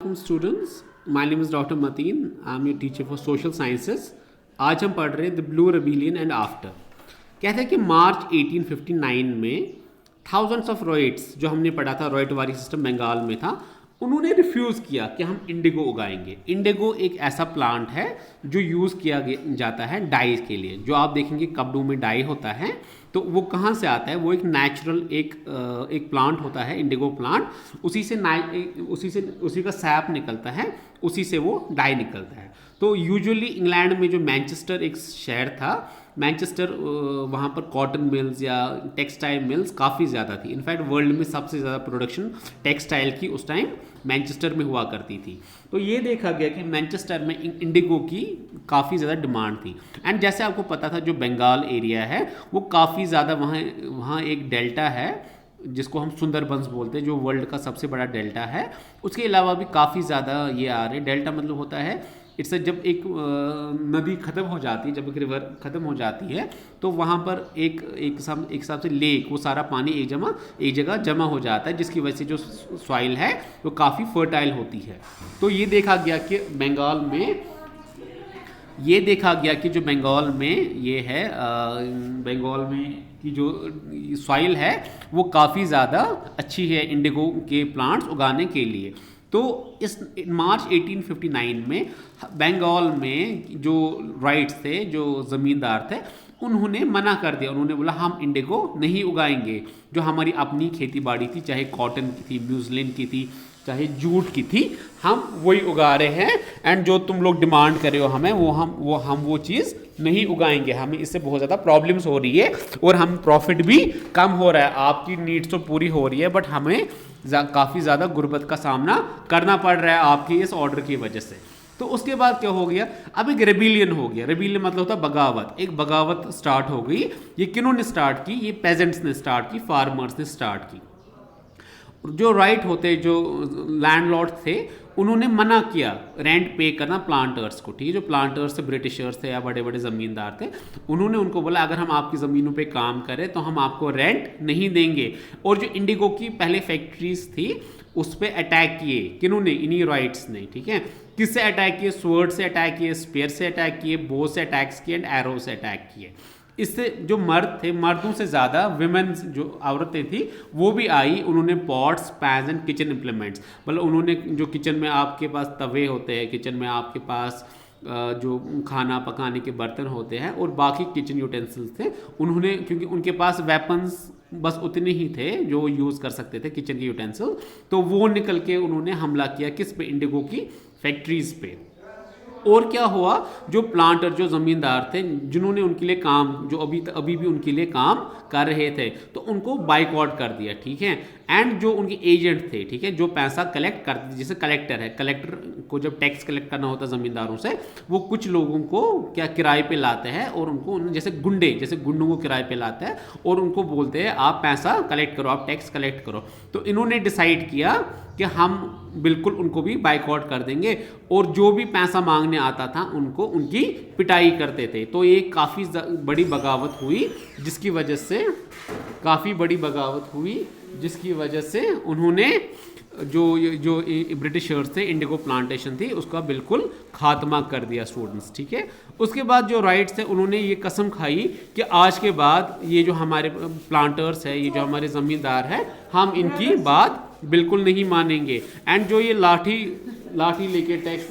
Welcome students, my name is Dr. Mateen. I'm your teacher for social sciences. आज हम पढ़ रहे हैं the blue rebellion and after. कहते हैं कि मार्च 1859 में थाउजेंड्स ऑफ रॉयट्स, जो हमने पढ़ा था रॉयटवारी सिस्टम बंगाल में था, उन्होंने रिफ्यूज़ किया कि हम इंडिगो उगाएंगे। इंडिगो एक ऐसा प्लांट है जो यूज़ किया जाता है डाई के लिए। जो आप देखेंगे कपड़ों में डाई होता है, तो वो कहाँ से आता है? वो एक नेचुरल एक प्लांट होता है, इंडिगो प्लांट। उसी का सैप निकलता है, उसी से वो डाई निकलता है। तो यूजुअली इंग्लैंड में जो मैनचेस्टर एक शहर था, मैनचेस्टर, वहाँ पर कॉटन मिल्स या टेक्सटाइल मिल्स काफ़ी ज़्यादा थी। इनफैक्ट वर्ल्ड में सबसे ज़्यादा प्रोडक्शन टेक्सटाइल की उस टाइम मैनचेस्टर में हुआ करती थी। तो ये देखा गया कि मैनचेस्टर में इंडिगो की काफ़ी ज़्यादा डिमांड थी। एंड जैसे आपको पता था, जो बंगाल एरिया है वो काफ़ी ज़्यादा, वहाँ एक डेल्टा है जिसको हम सुंदरबंस बोलते हैं, जो वर्ल्ड का सबसे बड़ा डेल्टा है। उसके अलावा भी काफ़ी ज़्यादा ये आ रहे। डेल्टा मतलब होता है जब एक नदी ख़त्म हो जाती है, जब एक रिवर ख़त्म हो जाती है, तो वहाँ पर एक हिसाब से लेक, वो सारा पानी एक जगह जमा हो जाता है, जिसकी वजह से जो सॉइल है वो काफ़ी फर्टाइल होती है। तो ये देखा गया कि बंगाल में ये है, बंगाल में की जो सॉइल है वो काफ़ी ज़्यादा अच्छी है इंडिगो के प्लांट्स उगाने के लिए। तो इस मार्च 1859 में बंगाल में जो राइट्स थे, जो ज़मींदार थे, उन्होंने मना कर दिया। उन्होंने बोला हम इंडिगो नहीं उगाएंगे। जो हमारी अपनी खेती बाड़ी थी, चाहे कॉटन की थी, म्यूसलिन की थी, चाहे जूट की थी, हम वही उगा रहे हैं। एंड जो तुम लोग डिमांड कर रहे हो हमें, हम वो चीज़ नहीं उगाएंगे। हमें इससे बहुत ज़्यादा प्रॉब्लम्स हो रही है और हम प्रॉफिट भी कम हो रहा है। आपकी नीड्स तो पूरी हो रही है, बट हमें काफ़ी ज़्यादा गुर्बत का सामना करना पड़ रहा है आपकी इस ऑर्डर की वजह से। तो उसके बाद क्या हो गया? अब एक रेबिलियन हो गया। रेबिलियन मतलब होता है बगावत। एक बगावत स्टार्ट हो गई। ये किन्होंने स्टार्ट की? ये पेजेंट्स ने स्टार्ट की, फार्मर्स ने स्टार्ट की। जो राइट होते, जो लैंडलॉर्ड थे, उन्होंने मना किया रेंट पे करना प्लांटर्स को। ठीक है, जो प्लांटर्स थे, ब्रिटिशर्स थे या बड़े बड़े ज़मींदार थे, उन्होंने उनको बोला अगर हम आपकी ज़मीनों पे काम करें तो हम आपको रेंट नहीं देंगे। और जो इंडिगो की पहले फैक्ट्रीज थी उस पर अटैक किए। किन्होंने? इन्हीं राइट्स ने। ठीक है, किससे अटैक किए? स्वर्ड से अटैक किए, स्पेयर से अटैक किए, बो से अटैक्स किए एंड एरो से अटैक किए। इससे जो मर्द थे, मर्दों से ज़्यादा विमेन, जो औरतें थी, वो भी आई। उन्होंने pots, pans and kitchen implements, मतलब उन्होंने जो किचन में आपके पास तवे होते हैं, किचन में आपके पास जो खाना पकाने के बर्तन होते हैं और बाकी किचन यूटेंसिल्स थे, उन्होंने, क्योंकि उनके पास वेपन्स बस उतने ही थे जो यूज़ कर सकते थे किचन के यूटेंसिल, तो वो निकल के उन्होंने हमला किया किस पे? इंडिगो की फैक्ट्रीज पे। और क्या हुआ? जो प्लांटर, जो ज़मींदार थे, जिन्होंने उनके लिए काम, जो अभी भी उनके लिए काम कर रहे थे, तो उनको बाइकआउट कर दिया। ठीक है, एंड जो उनके एजेंट थे, ठीक है, जो पैसा कलेक्ट करते थे, जैसे कलेक्टर है, कलेक्टर को जब टैक्स कलेक्ट करना होता है ज़मींदारों से, वो कुछ लोगों को क्या किराए पे लाते हैं और उनको जैसे गुंडों को किराए पे लाता है और उनको बोलते हैं आप पैसा कलेक्ट करो, आप टैक्स कलेक्ट करो। तो इन्होंने डिसाइड किया कि हम बिल्कुल उनको भी बाइकआउट कर देंगे और जो भी पैसा मांगने आता था उनको उनकी पिटाई करते थे। तो ये काफ़ी बड़ी बगावत हुई, जिसकी वजह से उन्होंने जो ब्रिटिशर्स थे, इंडिगो प्लांटेशन थी, उसका बिल्कुल खात्मा कर दिया स्टूडेंट्स। ठीक है, उसके बाद जो राइट्स थे, उन्होंने ये कसम खाई कि आज के बाद ये जो हमारे प्लांटर्स है, ये जो हमारे ज़मींदार है, हम इनकी बात बिल्कुल नहीं मानेंगे। एंड जो ये लाठी लेके टैक्स